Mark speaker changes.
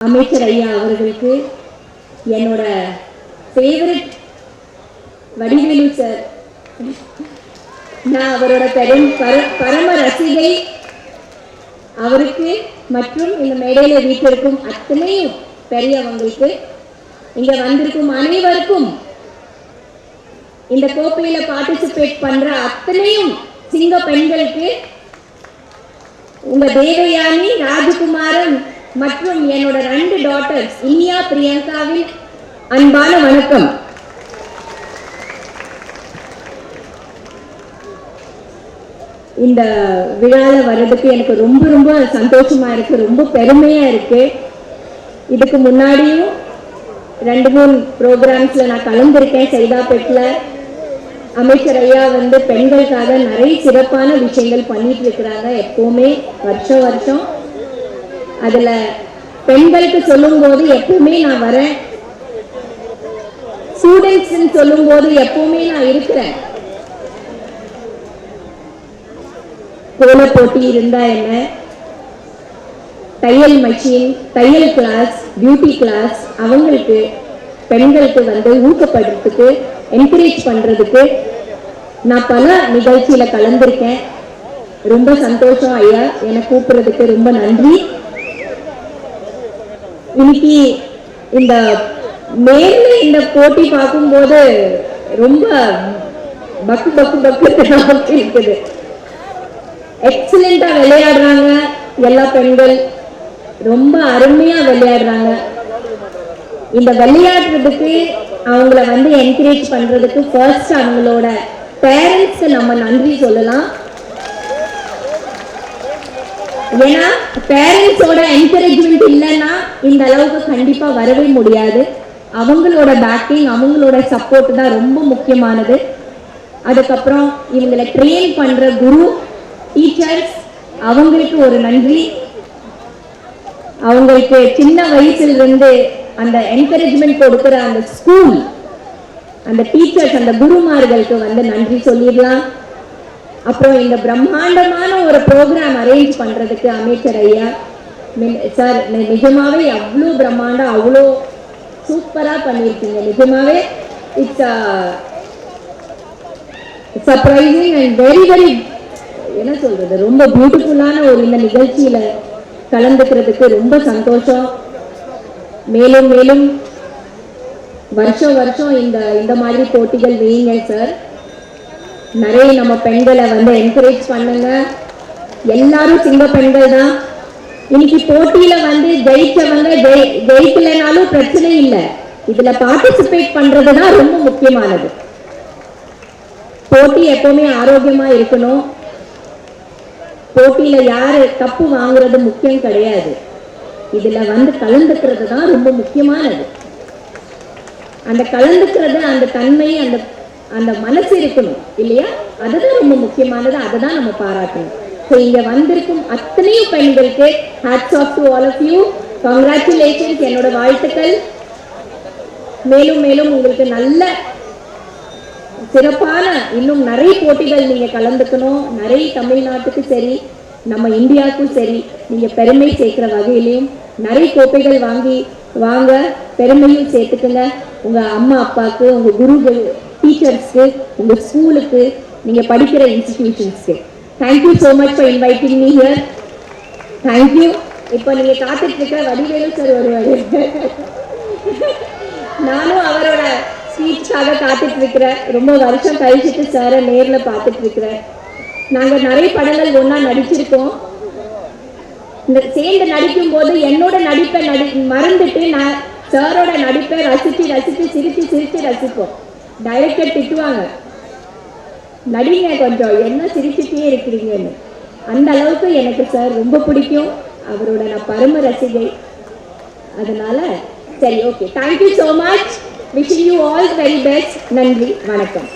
Speaker 1: அமைச்சர் ஐயா அவர்களுக்கு என்னோட ஃபேவரட் வடிவேலு சார், நான் அவரோட பரம ரசிகை. அவருக்கு மற்றும் இந்த மேடையில் வீட்டிற்கும் அத்தனையும் பெரியவங்களுக்கு, இங்க வந்திருக்கும் அனைவருக்கும், இந்த கோப்பையில பார்ட்டிசிபேட் பண்ற அத்தனையும் சிங்க பெண்களுக்கு, உங்க தேவயானி, ராஜகுமாரன் மற்றும் என்னோட 2 டாட்டர்ஸ் இனியா, பிரியங்காவின் அன்பான வணக்கம். இந்த விழால வர்றதுக்கு எனக்கு ரொம்ப ரொம்ப சந்தோஷமா இருக்கு, ரொம்ப பெருமையா இருக்கு. இதுக்கு முன்னாடியும் 2-3 ப்ரோக்ராம்ஸ்ல நான் கலந்துருக்கேன். சைதாப்பேட்டில் அமைச்சர் ஐயா பெண்களுக்காக நிறைய சிறப்பான விஷயங்கள் பண்ணிட்டு இருக்கிறாங்க எப்பவுமே, வருஷம் வருஷம். அதுல பெண்களுக்கு சொல்லும் போது எப்பவுமே நான் வரேன், ஸ்டூடெண்ட்ஸ் சொல்லும் போது எப்பவுமே நான் இருக்கிறேன். கோல போட்டி இருந்தா என்ன, தையல் மெஷின், தையல் கிளாஸ், பியூட்டி கிளாஸ், அவங்களுக்கு பெண்களுக்கு ஊக்கப்படுறதுக்கு, என்கரேஜ் பண்றதுக்கு நான் பல நிகழ்ச்சியில கலந்திருக்கேன். ரொம்ப சந்தோஷம் ஐயா, என்னை கூப்பிடுறதுக்கு ரொம்ப நன்றி. இன்னைக்கு இந்த மேல இந்த போட்டி பார்க்கும்போது ரொம்ப பக்கு பக்கு பக்கு இருக்குது. எக்ஸலண்டா விளையாடுறாங்க எல்லா பெண்கள், ரொம்ப அருமையா விளையாடுறாங்க. இந்த விளையாடுறதுக்கு அவங்கள என்கரேஜ் பண்றதுக்கு ஃபர்ஸ்ட் அவங்களோட பேரண்ட்ஸ் நம்ம நன்றி சொல்லலாம். ஏன்னா பேரண்ட்ஸோட என்கரேஜ்மெண்ட் இல்லைன்னா இந்த அளவுக்கு கண்டிப்பா வரவே முடியாது. அவங்களோட பேக்கிங், அவங்களோட சப்போர்ட் தான் ரொம்ப முக்கியமானது. அதுக்கப்புறம் இவங்களை ட்ரெயின் பண்ற குரு, டீச்சர்ஸ், அவங்களுக்கு ஒரு நன்றி. அவங்களுக்கு சின்ன வயசுல இருந்து அந்த என்கரேஜ்மெண்ட் கொடுக்கிற அந்த ஸ்கூல், அந்த டீச்சர்ஸ், அந்த குருமார்களுக்கு நன்றி சொல்லிடலாம். அப்புறம் இந்த பிரம்மாண்டமான ஒரு ப்ரோக்ராம் அரேஞ்ச் பண்றதுக்கு அமைச்சர் ஐயா சார், நிஜமாவே அவ்வளோ பிரம்மாண்டம், அவ்வளோ சூப்பரா பண்ணியிருக்கீங்க. நிஜமாவே it's surprising and very very, என்ன சொல்றது, ரொம்ப பியூட்டிஃபுல்லான ஒரு இந்த நிகழ்ச்சியில கலந்துக்கிறதுக்கு ரொம்ப சந்தோஷம். மேலும் மேலும் வருஷம் வருஷம் இந்த மாதிரி போட்டிகள் வைங்க சார். நிறைய நம்ம பெண்களை என்கரேஜ் பண்ணுங்க. எல்லாரும் சிங்க பெண்கள் தான். இன்னைக்கு போட்டியில ஜெயிச்சவங்க ஜெயிக்கலனாலும் பிரச்சனை இல்லை, இதுல பார்ட்டிசிபேட் பண்றதுதான் ரொம்ப முக்கியமானது. போட்டி எப்பவுமே ஆரோக்கியமா இருக்கணும். போட்டியில யாரு கப்பு வாங்குறது முக்கியம் கிடையாது, இதுல கலந்துக்கிறது தான் ரொம்ப முக்கியமானது. அந்த கலந்துக்கிறது, அந்த தன்மை, அந்த மனசு இருக்கணும் இல்லையா, அதுதான் ரொம்ப முக்கியமானது. அதுதான் நம்ம பாராட்டணும். ஸோ இங்க வந்திருக்கும் அத்தனையும் பெண்களுக்கு hats off to all of you, congratulations, என்னோட வாழ்த்துக்கள். மேலும் மேலும் உங்களுக்கு நல்ல சிறப்பான இன்னும் நிறைய போட்டிகள் நீங்க கலந்துக்கணும். நிறைய தமிழ்நாட்டுக்கு சரி, நம்ம இந்தியாவுக்கும் சரி, நீங்க பெருமை சேர்க்கிற வகையிலையும் நிறைய கோப்பைகள் வாங்க பெருமையும் சேர்த்துக்குங்க. உங்க அம்மா அப்பாவுக்கு, உங்க குருகள், டீச்சர்ஸ்க்கு, உங்க ஸ்கூலுக்கு, நீங்க படிக்கிற இன்ஸ்டிடியூஷன்ஸ்க்கு. Thank you so much for inviting me here. Thank you. இப்போ நீங்க காத்துட்டு இருக்கிற வடிவேலு சார் வருவாரு. நானும் அவரோட ஸ்பீச்சாக காத்துட்டு இருக்கிறேன். ரொம்ப வருஷம் கழிச்சுட்டு சாரை நேரில் பார்த்துட்டு இருக்கிறேன். நாங்கள் நிறைய படங்கள் ஒன்றா நடிச்சிருக்கோம். இந்த சேர்ந்து நடிக்கும் போது என்னோட நடிப்பை மறந்துட்டு நான் சாரோட நடிப்பை ரசித்து ரசித்து சிரித்து சிரித்து ரசிப்போம். டைரக்டர் திட்டுவாங்க, நடிங்க கொஞ்சம், என்ன சிரிச்சுட்டே இருக்கிறீங்கன்னு. அந்த அளவுக்கு எனக்கு சார் ரொம்ப பிடிக்கும். அவரோட நான் பரம ரசிகை. அதனால சரி, okay, thank you so much. Wishing you all very best. நன்றி, வணக்கம்.